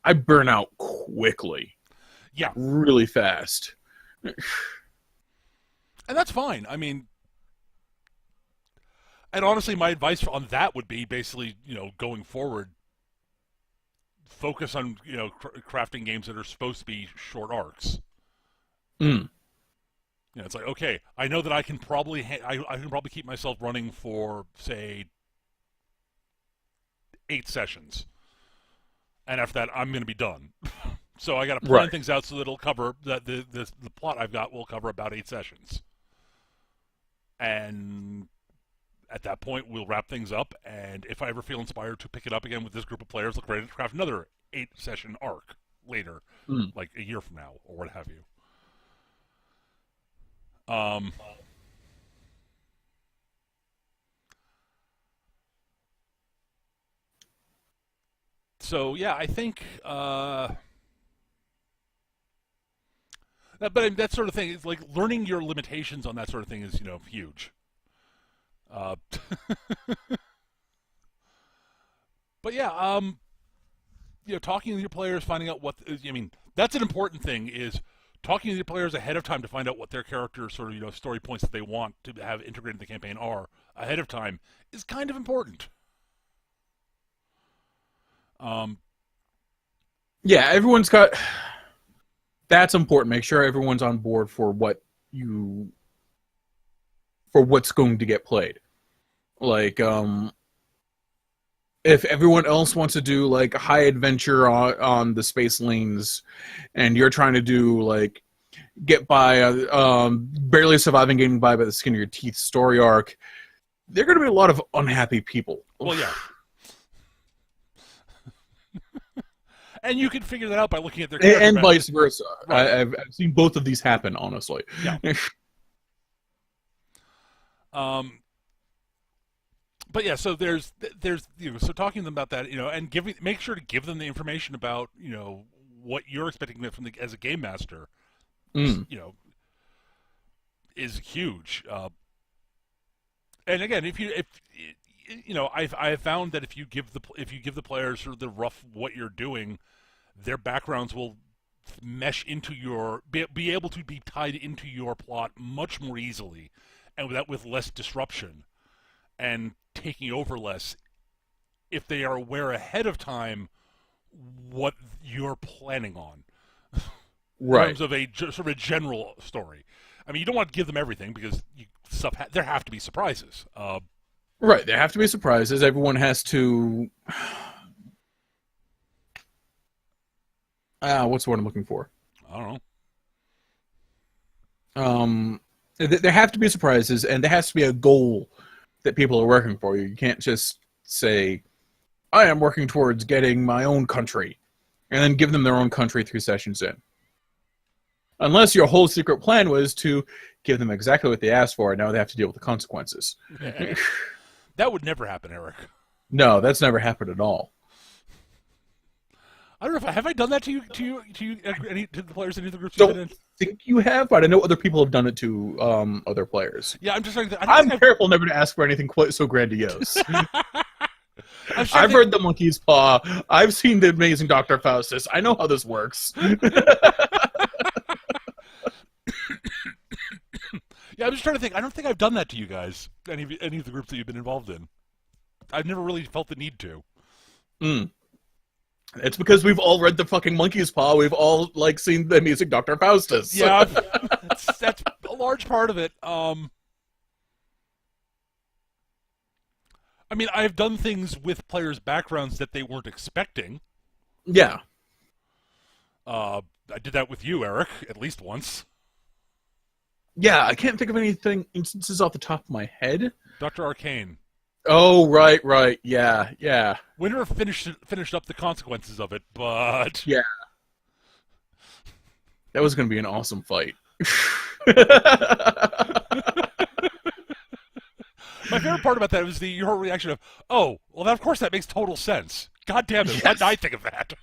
I burn out quickly. Yeah, really fast. and that's fine. I mean, and honestly, my advice on that would be basically, going forward, focus on crafting games that are supposed to be short arcs. Mm. It's like, okay, I know that I can probably I can probably keep myself running for say 8 sessions, and after that I'm going to be done. So I got to plan things out so that it'll cover that the plot I've got will cover about 8 sessions, and at that point we'll wrap things up. And if I ever feel inspired to pick it up again with this group of players, look ready to craft another 8-session arc later, like a year from now or what have you. So yeah, I think, but that sort of thing is like learning your limitations on that sort of thing is huge. But yeah, talking to your players, finding out I mean, that's an important thing is talking to the players ahead of time to find out what their character sort of story points that they want to have integrated in the campaign are ahead of time is kind of important. Yeah, everyone's got That's important. Make sure everyone's on board for what's going to get played. Like, if everyone else wants to do like high adventure on the space lanes, and you're trying to do like get by, barely surviving, getting by the skin of your teeth story arc, there are going to be a lot of unhappy people. Well, yeah. And you can figure that out by looking at their character and vice versa. Right. I've seen both of these happen, honestly. Yeah. But yeah, so there's so talking to them about that, and make sure to give them the information about what you're expecting from as a game master, is huge. And again, I've found that if you give the players sort of the rough what you're doing, their backgrounds will mesh into be able to be tied into your plot much more easily, and with less disruption and taking over less, if they are aware ahead of time what you're planning on. Right. In terms of a sort of a general story. I mean, you don't want to give them everything because there have to be surprises. Right, there have to be surprises. Everyone has to. What's the word I'm looking for? I don't know. There have to be surprises, and there has to be a goal that people are working for. You can't just say, "I am working towards getting my own country," and then give them their own country 3 sessions in. Unless your whole secret plan was to give them exactly what they asked for, and now they have to deal with the consequences. That would never happen, Eric. No, that's never happened at all. I don't know if have I done that to you to the players in any of the groups you've been in? Think you have, but I know other people have done it to other players. Yeah, I'm just saying. I'm careful never to ask for anything quite so grandiose. I've heard the monkey's paw. I've seen the amazing Dr. Faustus. I know how this works. Yeah, I'm just trying to think. I don't think I've done that to you guys. Any of the groups that you've been involved in. I've never really felt the need to. It's because we've all read the fucking monkey's paw. We've all seen the amazing Dr. Faustus. Yeah, that's a large part of it. I mean, I've done things with players' backgrounds that they weren't expecting. Yeah. I did that with you, Eric, at least once. Yeah, I can't think of instances off the top of my head. Dr. Arcane. Oh, right, yeah. We never finished up the consequences of it, but... Yeah. That was going to be an awesome fight. My favorite part about that was your reaction of, oh, well, of course that makes total sense. God damn it, yes. Why did I think of that?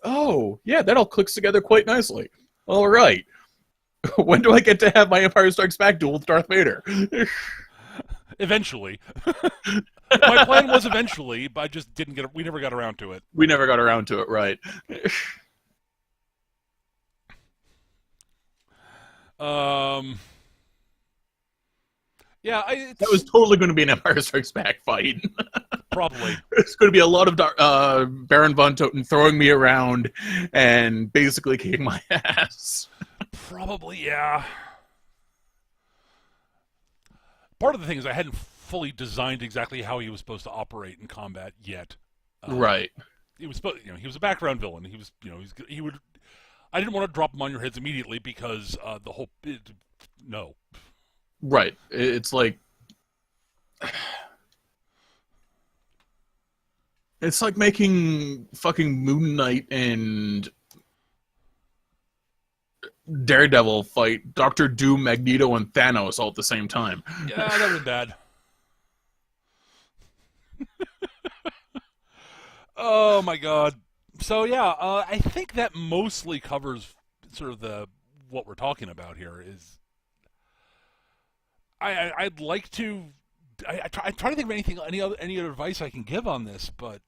Oh, yeah, that all clicks together quite nicely. All right. When do I get to have my Empire Strikes Back duel with Darth Vader? Eventually. My plan was eventually, but I just we never got around to it. We never got around to it, right. Yeah, that was totally going to be an Empire Strikes Back fight. Probably. It's going to be a lot of Baron von Toten throwing me around and basically kicking my ass. Probably, yeah. Part of the thing is I hadn't fully designed exactly how he was supposed to operate in combat yet. Right. He was he was a background villain. He was, he would. I didn't want to drop him on your heads immediately because the whole no. Right. It's like. It's like making fucking Moon Knight and Daredevil fight Doctor Doom, Magneto, and Thanos all at the same time. Yeah, that would be bad. Oh my god. So yeah, I think that mostly covers sort of what we're talking about here. Is I'd like to. I'm trying to think of any other advice I can give on this, but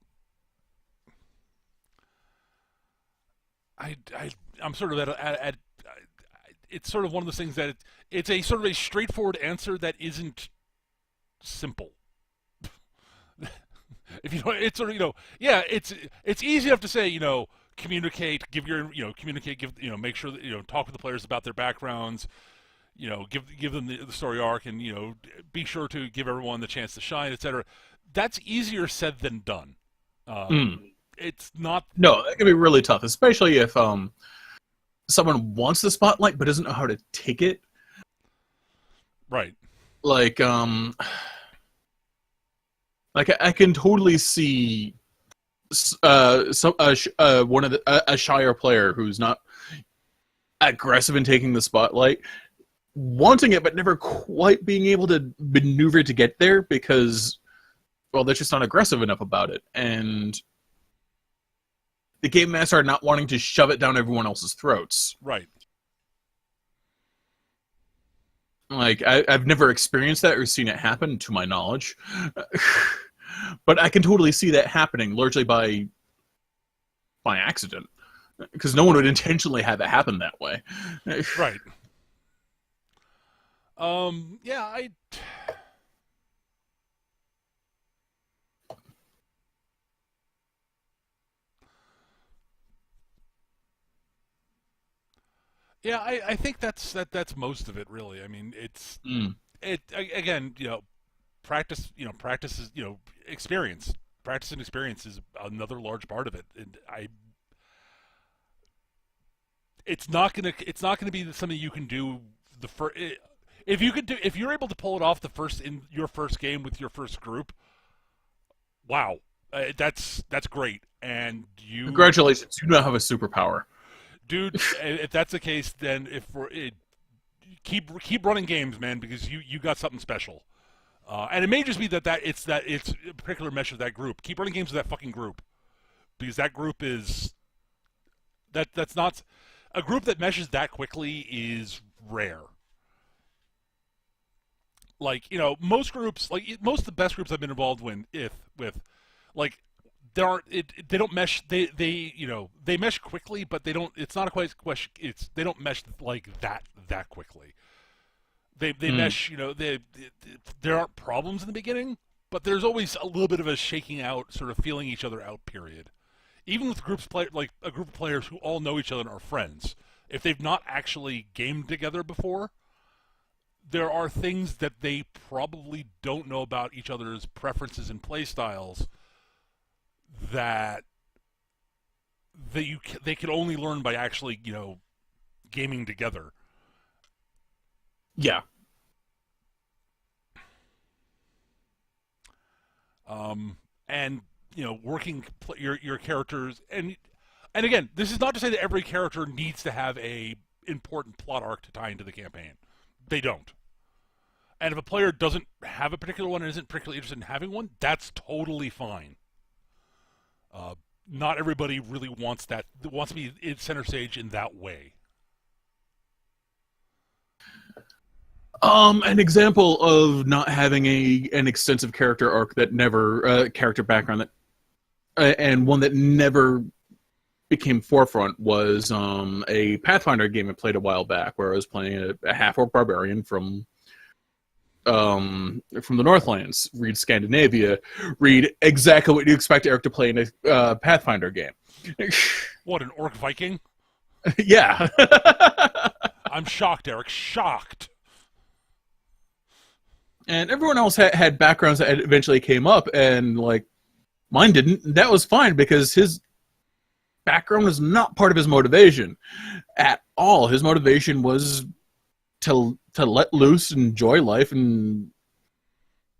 I'm sort of at it's sort of one of those things that it's a sort of a straightforward answer that isn't simple. If it's sort of yeah, it's easy enough to say communicate, give your communicate, give make sure that talk with the players about their backgrounds. Give them the story arc, and be sure to give everyone the chance to shine, etc. That's easier said than done. It's not. No, that can be really tough, especially if someone wants the spotlight but doesn't know how to take it. Right. Like I can totally see one of a shyer player who's not aggressive in taking the spotlight, wanting it but never quite being able to maneuver to get there because, well, they're just not aggressive enough about it, and the game master not wanting to shove it down everyone else's throats. Right. Like, I've never experienced that or seen it happen, to my knowledge. But I can totally see that happening, largely by accident. Because no one would intentionally have it happen that way. Right. Yeah, I think that's most of it, really. I mean, again, practice, practice is, experience. Practice and experience is another large part of it, and it's not gonna be something you can do the first. If you're able to pull it off in your first game with your first group, wow, that's great, and Congratulations, you now have a superpower. Dude, if that's the case, then keep running games, man, because you got something special. And it may just be that it's a particular mesh of that group. Keep running games with that fucking group, because that group is that's not a group that meshes that quickly is rare. Like most groups, like most of the best groups I've been involved with, like they don't mesh. They mesh quickly, but they don't. It's not a quite question. They don't mesh like that quickly. They mesh. There aren't problems in the beginning, but there's always a little bit of a shaking out, sort of feeling each other out period. Even with like a group of players who all know each other and are friends, if they've not actually gamed together before, there are things that they probably don't know about each other's preferences and play styles that they can only learn by actually gaming together. Yeah. And working your characters, and again, this is not to say that every character needs to have a important plot arc to tie into the campaign. They don't. And if a player doesn't have a particular one and isn't particularly interested in having one, that's totally fine. Not everybody really wants to be in center stage in that way. An example of not having an extensive character arc that never character background that and one that never became forefront was a Pathfinder game I played a while back, where I was playing a half-orc barbarian from the Northlands. Read Scandinavia. Read exactly what you expect Eric to play in a Pathfinder game. What, an orc Viking? Yeah. I'm shocked, Eric. Shocked. And everyone else had backgrounds that eventually came up, and like mine didn't. That was fine because his background was not part of his motivation at all. His motivation was to let loose, enjoy life, and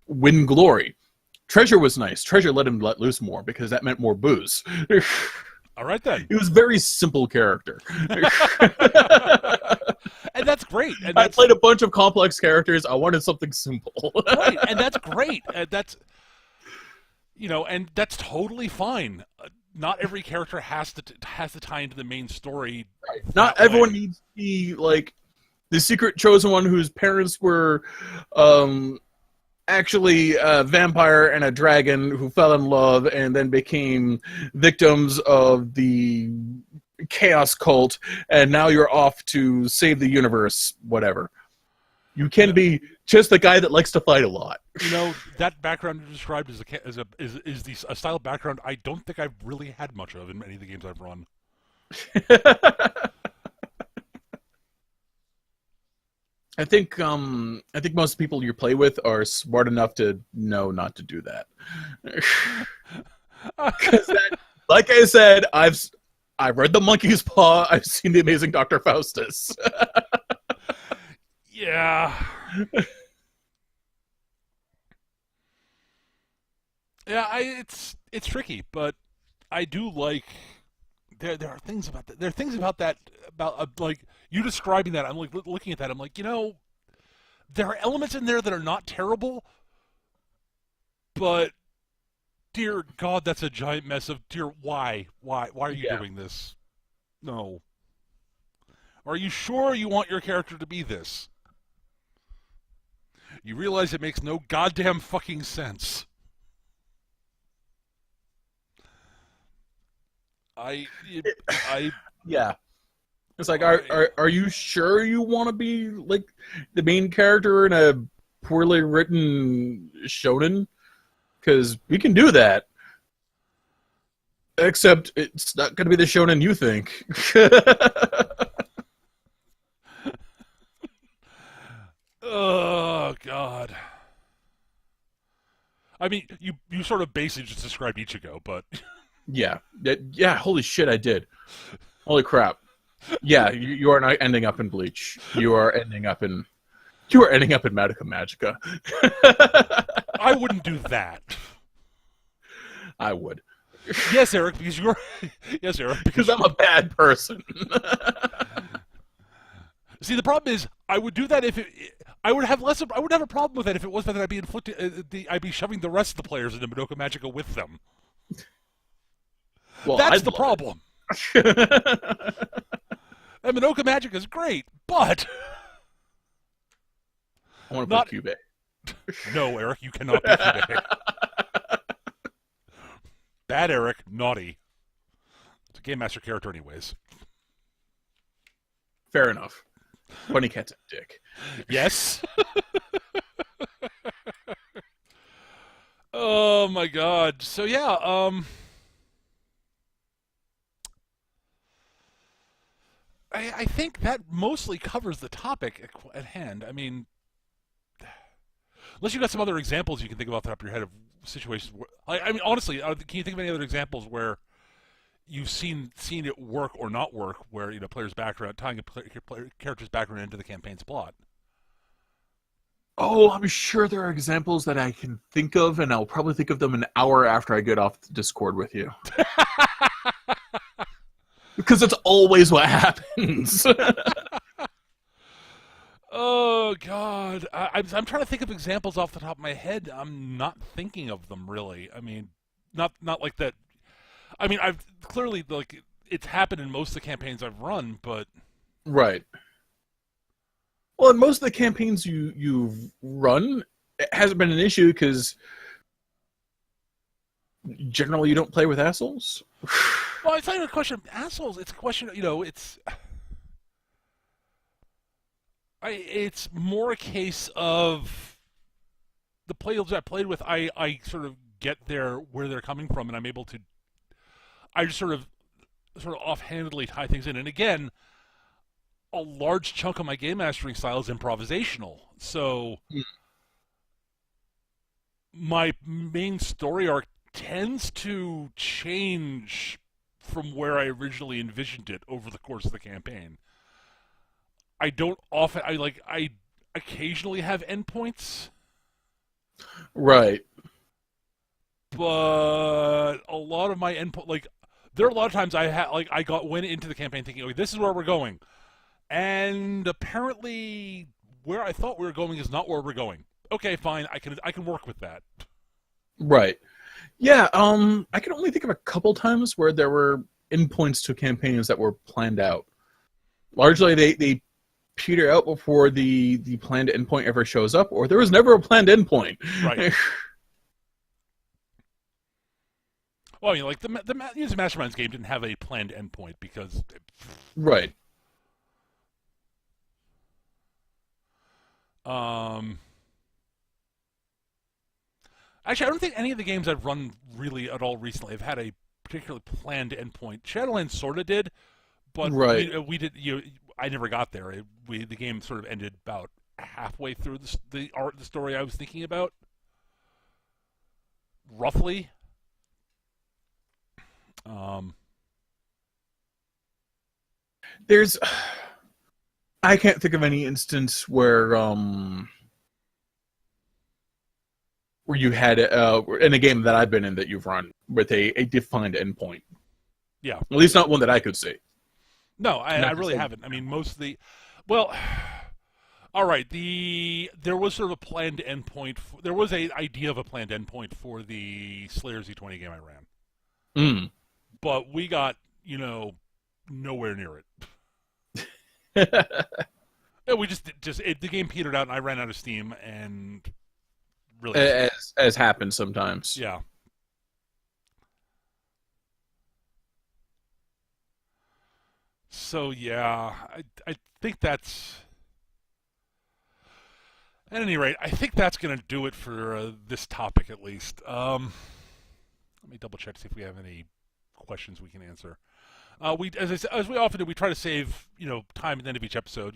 win glory. Treasure was nice. Treasure let him let loose more because that meant more booze. All right, then. He was a very simple character. And that's great. And I played a bunch of complex characters. I wanted something simple. Right, and that's great. And that's totally fine. Not every character has to tie into the main story. Right. Not everyone needs to be like the secret chosen one whose parents were actually a vampire and a dragon who fell in love and then became victims of the chaos cult, and now you're off to save the universe, whatever. You can be just the guy that likes to fight a lot. That background you described is a style of background I don't think I've really had much of in many of the games I've run. I think most people you play with are smart enough to know not to do that. Because like I said, I've read The Monkey's Paw. I've seen The Amazing Dr. Faustus. Yeah. Yeah, it's tricky, but I do like there are things about that. There are things about that about like you describing that. I'm like looking at that. I'm like, there are elements in there that are not terrible, but dear God, that's a giant mess of dear. Why are you Yeah. doing this? No. Are you sure you want your character to be this? You realize it makes no goddamn fucking sense. I, I, Yeah. It's like, I are you sure you want to be like the main character in a poorly written shonen? Because we can do that. Except it's not going to be the shonen you think. oh God. I mean, you sort of basically just described Ichigo, but Yeah. Yeah, holy shit, I did. Holy crap. Yeah, you are not ending up in Bleach. You are ending up in Madoka Magica. I wouldn't do that. I would. Yes, Eric, because you're. Yes, Eric, Because because I'm a bad person. see the problem is I would do that if it. I would have less. I would have a problem with that if it was that I'd be inflicting. I'd be shoving the rest of the players into Madoka Magica with them. Well, That's I'd the love problem. it. And Madoka Magica is great, but I want to not. play Cube. No, Eric, you cannot be Kyubey. Bad Eric, naughty. It's a Game Master character, anyways. Fair enough. Bunny Cat's a dick. Yes. Oh my God. So yeah, I think that mostly covers the topic at hand. I mean, unless you got some other examples you can think about off the top of your head of situations where, I mean, honestly, can you think of any other examples where you've seen it work or not work, where players' background tying a character's background into the campaign's plot? Oh, I'm sure there are examples that I can think of, and I'll probably think of them an hour after I get off the Discord with you. Because it's always what happens. Oh God, I'm trying to think of examples off the top of my head. I'm not thinking of them really. I mean, not like that. I mean, I've clearly like it's happened in most of the campaigns I've run, but Right. Well, in most of the campaigns you've run, it hasn't been an issue because generally you don't play with assholes. well, it's not even a question of assholes. It's a question, it's more a case of the players I played with. I sort of get where they're coming from, and I'm able to. I just sort of offhandedly tie things in, and again, a large chunk of my game mastering style is improvisational. So my main story arc tends to change from where I originally envisioned it over the course of the campaign. I don't often I occasionally have endpoints, Right. but a lot of my endpoint there are a lot of times went into the campaign thinking, okay, this is where we're going. And apparently where I thought we were going is not where we're going. Okay, fine, I can work with that. Right. Yeah, I can only think of a couple times where there were endpoints to campaigns that were planned out. Largely, they peter out before the planned endpoint ever shows up, or there was never a planned endpoint. Right. Well, I mean, like the Masterminds game didn't have a planned endpoint because. Right. Actually, I don't think any of the games I've run really at all recently have had a particularly planned endpoint. Shadowlands sort of did, but Right. we did. I never got there. The game sort of ended about halfway through the story I was thinking about, roughly. Um, There's, I can't think of any instance where you had in a game that I've been in that you've run with a defined endpoint. yeah. At least not one that I could see. No, I Not to really say, haven't. I mean, most of the, well, all right. There was sort of a planned endpoint. There was a idea of a planned endpoint for the Slayer Z20 game I ran, mm. but we got nowhere near it. Yeah, we the game petered out, and I ran out of steam, and really, as happens sometimes. yeah. So yeah, I think that's. At any rate, I think that's going to do it for this topic, at least. Let me double check to see if we have any questions we can answer. As we often do, we try to save time at the end of each episode,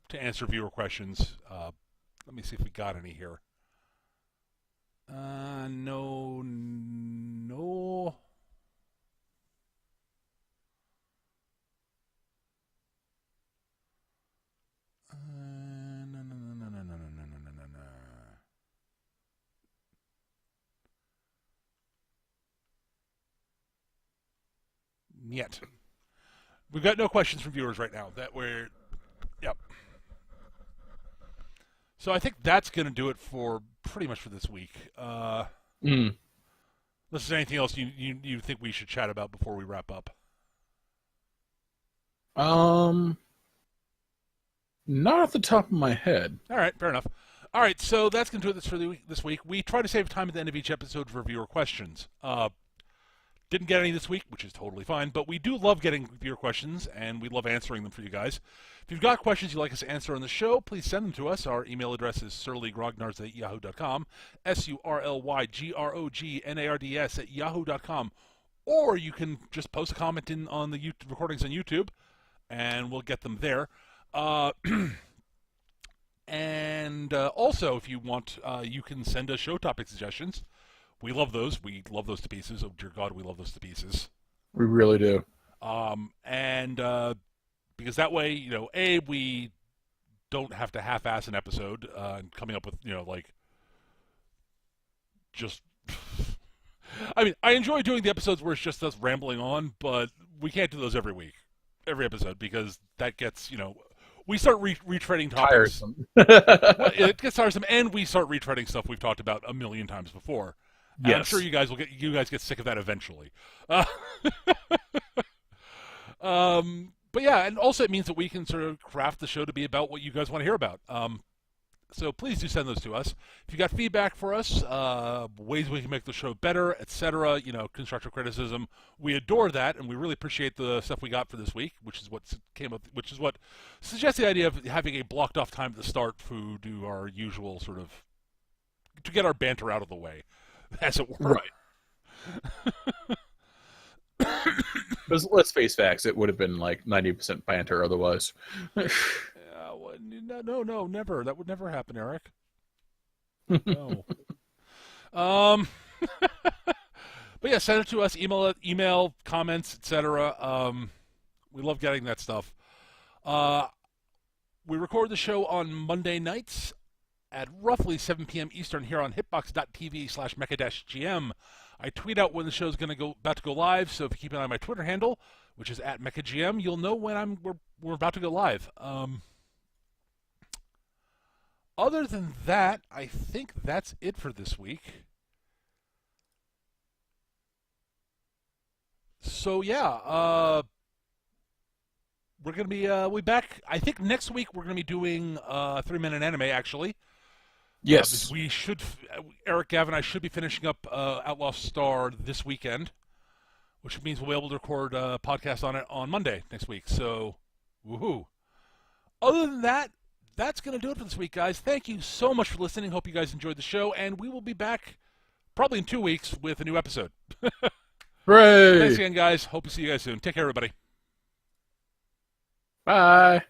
to answer viewer questions. Let me see if we got any here. No. No. Yet. We've got no questions from viewers right now. Yep. So I think that's going to do it for pretty much for this week. Unless there's anything else you think we should chat about before we wrap up. Not off the top of my head. All right, fair enough. All right, so that's going to do it for this week. We try to save time at the end of each episode for viewer questions. Didn't get any this week, which is totally fine, but we do love getting viewer questions, and we love answering them for you guys. If you've got questions you'd like us to answer on the show, please send them to us. Our email address is surlygrognards@yahoo.com, surlygrognards@yahoo.com, or you can just post a comment on the recordings on YouTube, and we'll get them there. And also, if you want, you can send us show topic suggestions. We love those. We love those to pieces. Oh, dear God, we love those to pieces. We really do. And because that way, we don't have to half-ass an episode and coming up with, just... I mean, I enjoy doing the episodes where it's just us rambling on, but we can't do those every week, every episode, because that gets, we start retreading topics. Tiresome. It gets tiresome, and we start retreading stuff we've talked about a million times before. And Yes. I'm sure you guys get sick of that eventually. But yeah, and also it means that we can sort of craft the show to be about what you guys want to hear about. So please do send those to us. If you got feedback for us, ways we can make the show better, etc., constructive criticism, we adore that, and we really appreciate the stuff we got for this week, which is what suggests the idea of having a blocked off time at the start to do our usual sort of to get our banter out of the way, as it were. Right. But let's face facts, it would have been like 90% banter otherwise. No, never. That would never happen, Eric. No. But yeah, send it to us. Email comments, etc. We love getting that stuff. We record the show on Monday nights at roughly 7 p.m. Eastern here on hitbox.tv/mecha-gm. I tweet out when the show's about to go live, so if you keep an eye on my Twitter handle, which is @mechagm, you'll know when we're about to go live. Other than that, I think that's it for this week. So yeah, we're gonna be back. I think next week we're gonna be doing 3-minute anime actually. Yes. We should. Eric, Gavin, I should be finishing up Outlaw Star this weekend, which means we'll be able to record a podcast on it on Monday next week. So, woohoo! Other than that, that's going to do it for this week, guys. Thank you so much for listening. Hope you guys enjoyed the show, and we will be back probably in 2 weeks with a new episode. Hooray! Thanks again, guys. Hope to see you guys soon. Take care, everybody. Bye.